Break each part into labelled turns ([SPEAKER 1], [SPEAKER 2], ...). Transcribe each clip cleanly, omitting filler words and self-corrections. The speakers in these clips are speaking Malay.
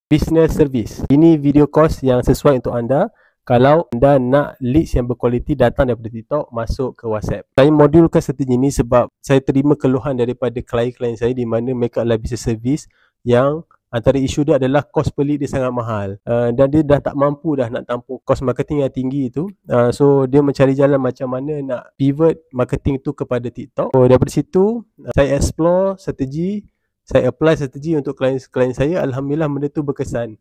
[SPEAKER 1] Business Service. Ini video course yang sesuai untuk anda kalau anda nak leads yang berkualiti datang daripada TikTok masuk ke WhatsApp. Saya modulkan strategi ini sebab saya terima keluhan daripada klien-klien saya di mana mereka adalah business service yang antara isu dia adalah kos per lead dia sangat mahal, dan dia dah tak mampu dah nak tampung kos marketing yang tinggi itu. So dia mencari jalan macam mana nak pivot marketing itu kepada TikTok. So daripada situ saya explore strategi, saya apply strategi untuk klien-klien saya. Alhamdulillah benda tu berkesan.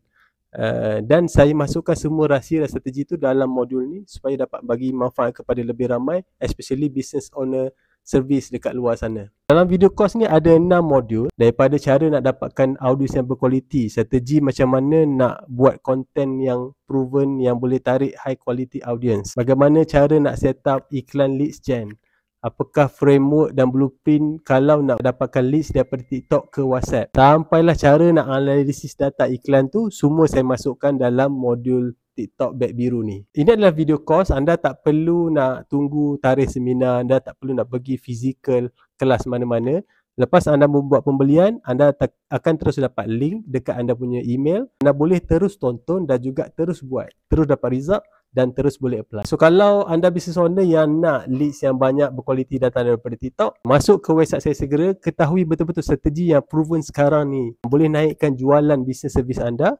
[SPEAKER 1] Dan saya masukkan semua rahsia dan strategi itu dalam modul ni supaya dapat bagi manfaat kepada lebih ramai, especially business owner servis dekat luar sana. Dalam video course ni ada 6 modul, daripada cara nak dapatkan audience yang berkualiti, strategi macam mana nak buat konten yang proven yang boleh tarik high quality audience, bagaimana cara nak set up iklan leads gen, apakah framework dan blueprint kalau nak dapatkan leads daripada TikTok ke WhatsApp, sampailah cara nak analisis data iklan tu, semua saya masukkan dalam modul TikTok beg biru ni. Ini adalah video course, anda tak perlu nak tunggu tarikh seminar, anda tak perlu nak pergi physical kelas mana-mana. Lepas anda membuat pembelian, anda akan terus dapat link dekat anda punya email. Anda boleh terus tonton dan juga terus buat, terus dapat result dan terus boleh apply. So kalau anda business owner yang nak leads yang banyak berkualiti datang daripada TikTok, masuk ke website saya segera, ketahui betul-betul strategi yang proven sekarang ni boleh naikkan jualan business service anda,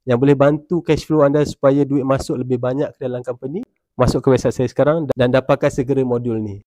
[SPEAKER 1] yang boleh bantu cash flow anda supaya duit masuk lebih banyak ke dalam company. Masuk ke website saya sekarang dan dapatkan segera modul ni.